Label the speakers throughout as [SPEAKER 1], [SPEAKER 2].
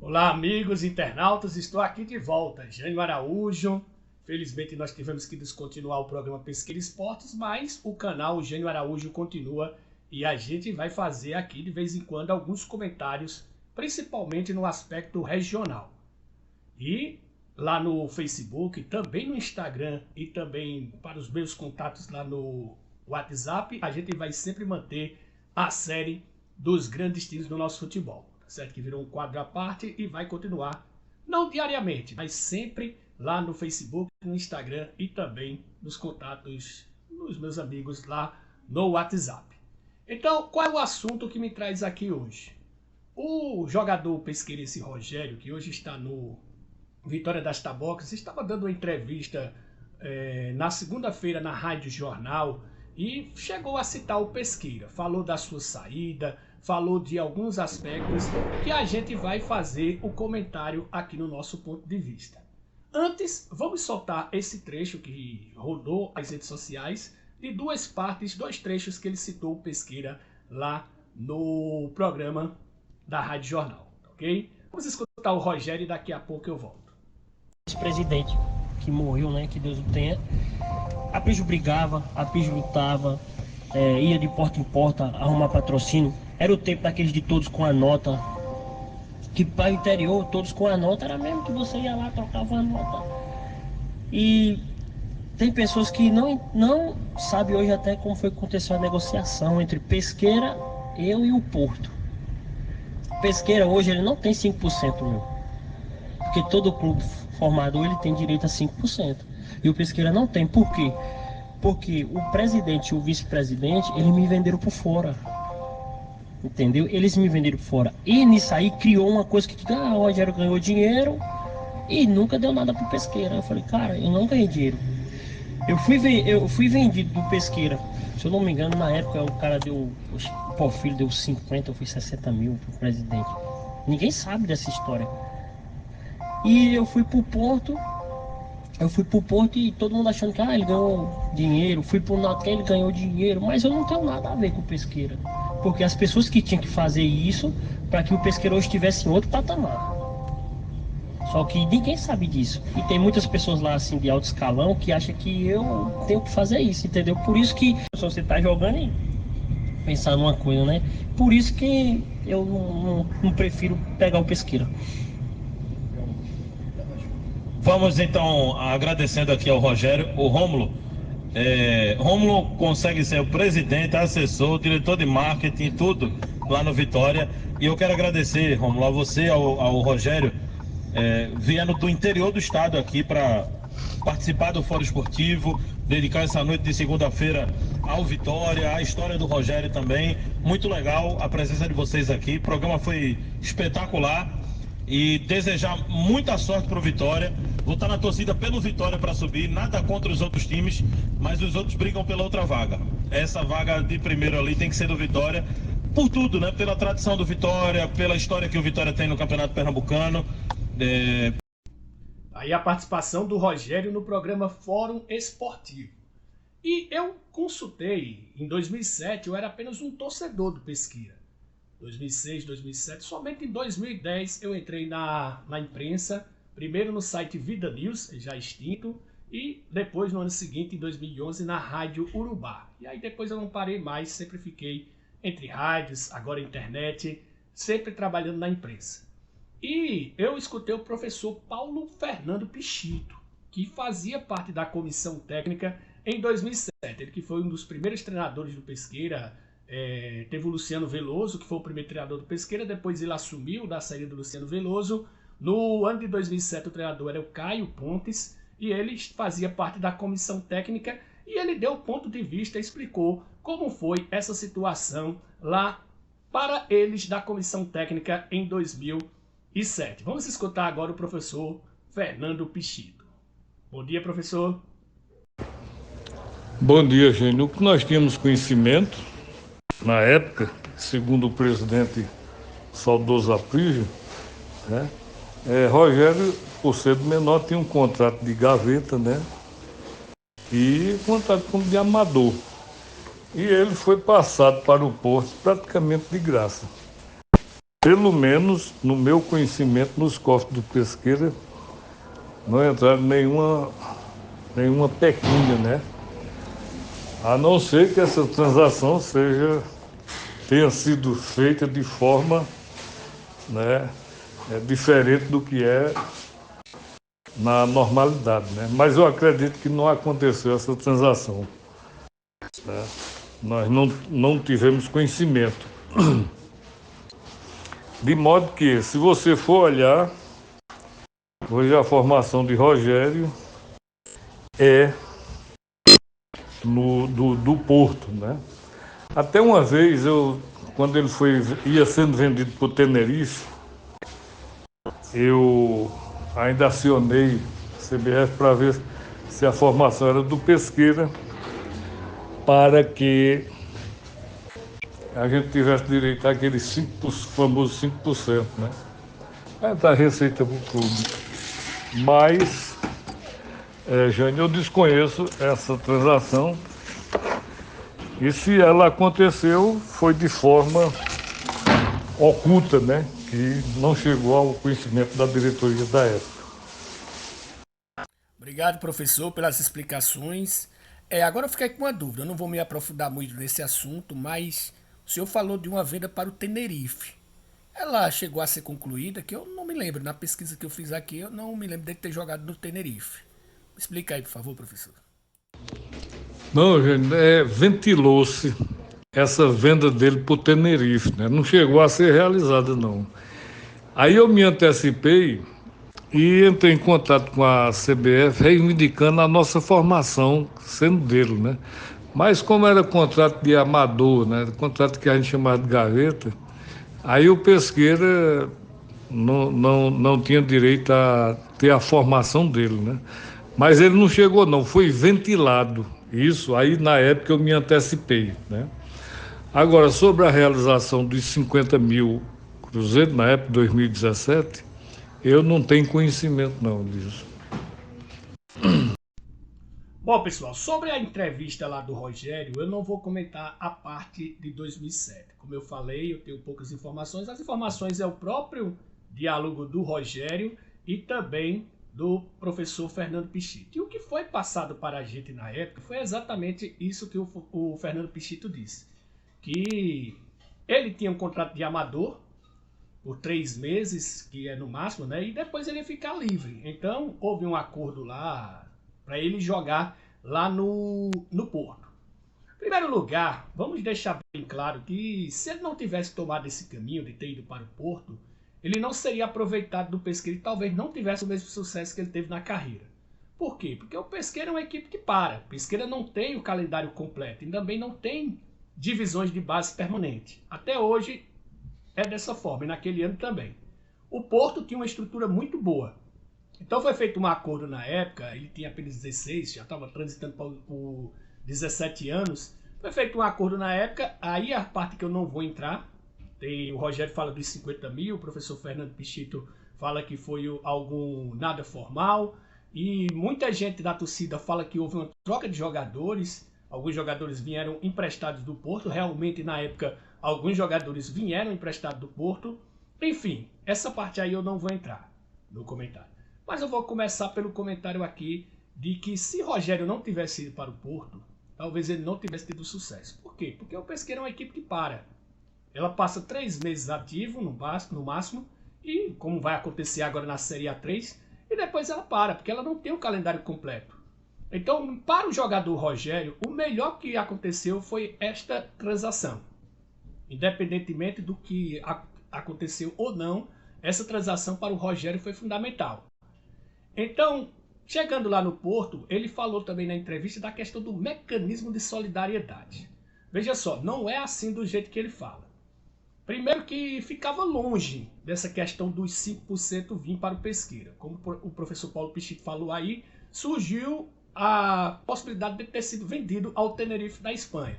[SPEAKER 1] Olá, amigos internautas, estou aqui de volta, Jânio Araújo. Felizmente nós tivemos que descontinuar o programa Pesqueira Esportes, mas o canal Jânio Araújo continua e a gente vai fazer aqui de vez em quando alguns comentários, principalmente no aspecto regional. E lá no Facebook, também no Instagram e também para os meus contatos lá no WhatsApp, a gente vai sempre manter a série dos grandes times do nosso futebol. Certo? Que virou um quadro à parte e vai continuar, não diariamente, mas sempre lá no Facebook, no Instagram e também nos contatos dos meus amigos lá no WhatsApp. Então, qual é o assunto que me traz aqui hoje? O jogador pesqueirense Rogério, que hoje está no Vitória das Tabocas, estava dando uma entrevista na segunda-feira na Rádio Jornal e chegou a citar o Pesqueira, falou da sua saída, falou de alguns aspectos que a gente vai fazer o comentário aqui no nosso ponto de vista. Antes, vamos soltar esse trecho que rodou as redes sociais de duas partes, dois trechos que ele citou o Pesqueira lá no programa da Rádio Jornal, ok? Vamos escutar o Rogério e daqui a pouco eu volto.
[SPEAKER 2] Esse presidente que morreu, né, que Deus o tenha, a Pijo brigava, a Pijo lutava, ia de porta em porta arrumar patrocínio. Era o tempo daqueles de todos com a nota, que para o interior, todos com a nota, era mesmo que você ia lá, trocava a nota. E tem pessoas que não sabem hoje até como foi que aconteceu a negociação entre Pesqueira, eu e o Porto. Pesqueira hoje ele não tem 5%, meu. Porque todo clube formador ele tem direito a 5%. E o Pesqueira não tem. Por quê? Porque o presidente e o vice-presidente, eles me venderam por fora. Entendeu? Eles me venderam por fora. E nisso aí criou uma coisa que o Rogério ganhou dinheiro e nunca deu nada pro Pesqueira. Eu falei, cara, eu não ganhei dinheiro. Eu fui vendido do Pesqueira. Se eu não me engano, na época o cara deu. O Porfírio deu 50, eu fui 60 mil pro presidente. Ninguém sabe dessa história. E eu fui pro Porto. Eu fui pro Porto e todo mundo achando que ele ganhou dinheiro. Fui pro Natal, ele ganhou dinheiro. Mas eu não tenho nada a ver com o Pesqueira. Porque as pessoas que tinham que fazer isso para que o Pesqueira hoje estivesse em outro patamar. Só que ninguém sabe disso. E tem muitas pessoas lá assim de alto escalão que acham que eu tenho que fazer isso, entendeu? Por isso que você tá jogando e pensar numa coisa, né? Por isso que eu não prefiro pegar o Pesqueira.
[SPEAKER 3] Vamos então agradecendo aqui ao Rogério, o Rômulo. Rômulo consegue ser o presidente, assessor, diretor de marketing, tudo lá no Vitória. E eu quero agradecer, Rômulo, a você, ao Rogério, vindo do interior do estado aqui para participar do Fórum Esportivo, dedicar essa noite de segunda-feira ao Vitória, à história do Rogério também. Muito legal a presença de vocês aqui. O programa foi espetacular. E desejar muita sorte para o Vitória. Vou estar na torcida pelo Vitória para subir, nada contra os outros times, mas os outros brigam pela outra vaga. Essa vaga de primeiro ali tem que ser do Vitória, por tudo, né? Pela tradição do Vitória, pela história que o Vitória tem no Campeonato Pernambucano.
[SPEAKER 1] Aí a participação do Rogério no programa Fórum Esportivo. E eu consultei, em 2007 eu era apenas um torcedor do Pesqueira. 2006, 2007, somente em 2010 eu entrei na imprensa, primeiro no site Vida News, já extinto, e depois no ano seguinte, em 2011, na Rádio Urubá. E aí depois eu não parei mais, sempre fiquei entre rádios, agora internet, sempre trabalhando na imprensa. E eu escutei o professor Paulo Fernando Pichito, que fazia parte da comissão técnica em 2007, ele que foi um dos primeiros treinadores do Pesqueira. Teve o Luciano Veloso, que foi o primeiro treinador do Pesqueira, depois ele assumiu da saída do Luciano Veloso. No ano de 2007 o treinador era o Caio Pontes e ele fazia parte da comissão técnica e ele deu o ponto de vista, explicou como foi essa situação lá para eles da comissão técnica em 2007. Vamos escutar agora o professor Fernando Pichito. Bom dia, professor.
[SPEAKER 4] Bom dia, gente. O que nós tínhamos conhecimento na época, segundo o presidente saudoso Aprígio, né, Rogério, por ser do menor, tinha um contrato de gaveta, né, e contrato como de amador. E ele foi passado para o Porto praticamente de graça. pelo menos no meu conhecimento, nos cofres do Pesqueira, não entraram nenhuma pequinha, né? A não ser que essa transação tenha sido feita de forma, né, diferente do que é na normalidade, né? Mas eu acredito que não aconteceu essa transação, né? Nós não tivemos conhecimento. De modo que, se você for olhar, hoje a formação de Rogério é do Porto, né? Até uma vez, quando ele ia sendo vendido para o Tenerife, eu ainda acionei a CBF para ver se a formação era do Pesqueira, para que a gente tivesse direito àqueles famosos 5%, né? É da receita para o clube. Mas, Jânio, eu desconheço essa transação. E se ela aconteceu, foi de forma oculta, né? Que não chegou ao conhecimento da diretoria da época.
[SPEAKER 1] Obrigado, professor, pelas explicações. Agora eu fiquei com uma dúvida, eu não vou me aprofundar muito nesse assunto, mas o senhor falou de uma venda para o Tenerife. Ela chegou a ser concluída, que eu não me lembro, na pesquisa que eu fiz aqui, eu não me lembro de ter jogado no Tenerife. Explica aí, por favor, professor.
[SPEAKER 4] Não, gente, ventilou-se essa venda dele para o Tenerife, né? Não chegou a ser realizada, não. Aí eu me antecipei e entrei em contato com a CBF, reivindicando a nossa formação sendo dele, né? Mas como era contrato de amador, né? Contrato que a gente chamava de gaveta, aí o Pesqueira não tinha direito a ter a formação dele, né? Mas ele não chegou, não, foi ventilado. Isso, aí na época eu me antecipei, né? Agora, sobre a realização dos 50 mil cruzeiros, na época de 2017, eu não tenho conhecimento não disso.
[SPEAKER 1] Bom, pessoal, sobre a entrevista lá do Rogério, eu não vou comentar a parte de 2007. Como eu falei, eu tenho poucas informações. As informações é o próprio diálogo do Rogério e também do professor Fernando Pichito. E o que foi passado para a gente na época foi exatamente isso que o Fernando Pichito disse. Que ele tinha um contrato de amador por 3 meses, que é no máximo, né? E depois ele ia ficar livre. Então, houve um acordo lá para ele jogar lá no Porto. Em primeiro lugar, vamos deixar bem claro que se ele não tivesse tomado esse caminho de ter ido para o Porto, ele não seria aproveitado do Pesqueira e talvez não tivesse o mesmo sucesso que ele teve na carreira. Por quê? Porque o Pesqueira é uma equipe que para. O Pesqueira não tem o calendário completo e também não tem divisões de base permanente. Até hoje é dessa forma e naquele ano também. O Porto tinha uma estrutura muito boa. Então foi feito um acordo na época, ele tinha apenas 16, já estava transitando por 17 anos. Foi feito um acordo na época, aí a parte que eu não vou entrar, o Rogério fala dos 50 mil, o professor Fernando Pichito fala que foi algo nada formal, e muita gente da torcida fala que houve uma troca de jogadores, alguns jogadores vieram emprestados do Porto, realmente na época alguns jogadores vieram emprestados do Porto, enfim, essa parte aí eu não vou entrar no comentário. Mas eu vou começar pelo comentário aqui de que se Rogério não tivesse ido para o Porto, talvez ele não tivesse tido sucesso. Por quê? Porque o Pesqueira é uma equipe que para. Ela passa 3 meses ativo no máximo, e como vai acontecer agora na Série A3, e depois ela para, porque ela não tem o calendário completo. Então, para o jogador Rogério, o melhor que aconteceu foi esta transação. Independentemente do que aconteceu ou não, essa transação para o Rogério foi fundamental. Então, chegando lá no Porto, ele falou também na entrevista da questão do mecanismo de solidariedade. Veja só, não é assim do jeito que ele fala. Primeiro que ficava longe dessa questão dos 5% vir para o Pesqueira. Como o professor Paulo Pichito falou aí, surgiu a possibilidade de ter sido vendido ao Tenerife da Espanha.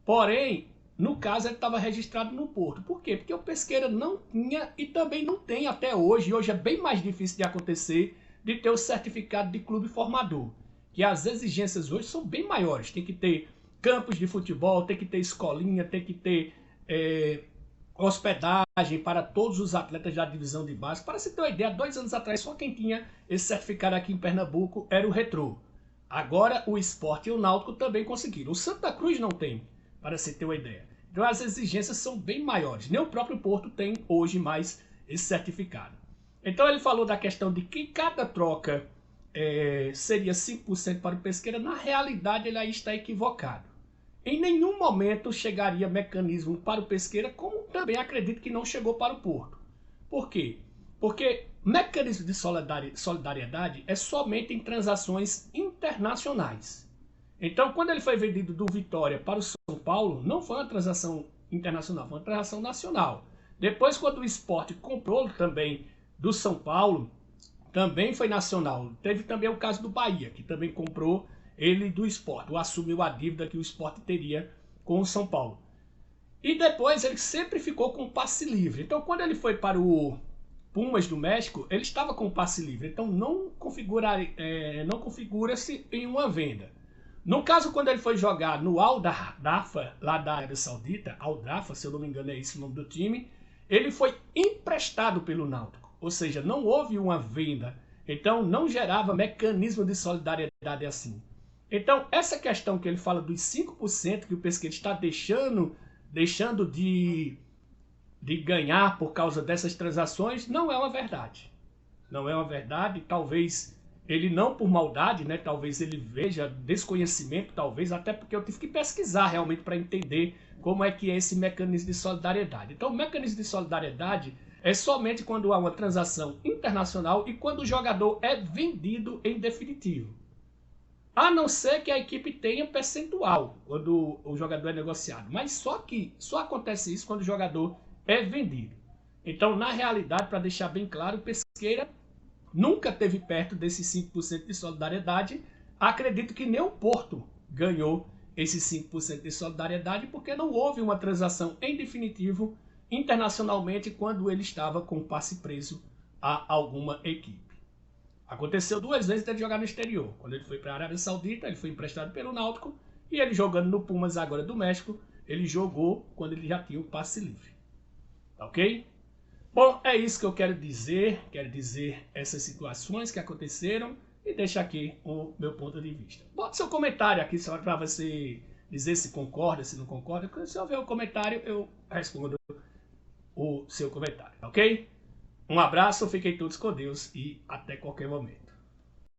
[SPEAKER 1] Porém, no caso, ele estava registrado no Porto. Por quê? Porque o Pesqueira não tinha e também não tem até hoje, e hoje é bem mais difícil de acontecer, de ter o certificado de clube formador, que as exigências hoje são bem maiores. Tem que ter campos de futebol, tem que ter escolinha, tem que ter hospedagem para todos os atletas da divisão de base. Para se ter uma ideia, 2 anos atrás, só quem tinha esse certificado aqui em Pernambuco era o Retrô. Agora o Sport e o Náutico também conseguiram. O Santa Cruz não tem, para se ter uma ideia. Então as exigências são bem maiores. Nem o próprio Porto tem hoje mais esse certificado. Então ele falou da questão de que cada troca seria 5% para o Pesqueira. Na realidade ele aí está equivocado. Em nenhum momento chegaria mecanismo para o Pesqueira, como também acredito que não chegou para o Porto. Por quê? Porque mecanismo de solidariedade é somente em transações internacionais. Então, quando ele foi vendido do Vitória para o São Paulo, não foi uma transação internacional, foi uma transação nacional. Depois, quando o Sport comprou também do São Paulo, também foi nacional. Teve também o caso do Bahia, que também comprou ele do Sport, ou assumiu a dívida que o Sport teria com o São Paulo. E depois ele sempre ficou com passe livre. Então quando ele foi para o Pumas do México, ele estava com passe livre. Então não configura-se em uma venda. No caso, quando ele foi jogar no Al-Dafa, lá da Arábia Saudita, Al-Dafa, se eu não me engano é esse o nome do time, ele foi emprestado pelo Náutico. Ou seja, não houve uma venda. Então não gerava mecanismo de solidariedade assim. Então, essa questão que ele fala dos 5% que o Pesqueira está deixando de ganhar por causa dessas transações, não é uma verdade. Não é uma verdade, talvez ele não por maldade, né? Talvez ele veja desconhecimento, talvez, até porque eu tive que pesquisar realmente para entender como é que é esse mecanismo de solidariedade. Então, o mecanismo de solidariedade é somente quando há uma transação internacional e quando o jogador é vendido em definitivo. A não ser que a equipe tenha percentual quando o jogador é negociado. Mas só acontece isso quando o jogador é vendido. Então, na realidade, para deixar bem claro, o Pesqueira nunca esteve perto desses 5% de solidariedade. Acredito que nem o Porto ganhou esses 5% de solidariedade, porque não houve uma transação em definitivo internacionalmente quando ele estava com o passe preso a alguma equipe. Aconteceu 2 vezes dele jogar no exterior. Quando ele foi para a Arábia Saudita, ele foi emprestado pelo Náutico. E ele jogando no Pumas agora do México, ele jogou quando ele já tinha o passe livre. Ok? Bom, é isso que eu quero dizer. Quero dizer essas situações que aconteceram. E deixa aqui o meu ponto de vista. Bota seu comentário aqui só para você dizer se concorda, se não concorda. Se eu ver o comentário, eu respondo o seu comentário. Ok? Um abraço, fiquem todos com Deus e até qualquer momento.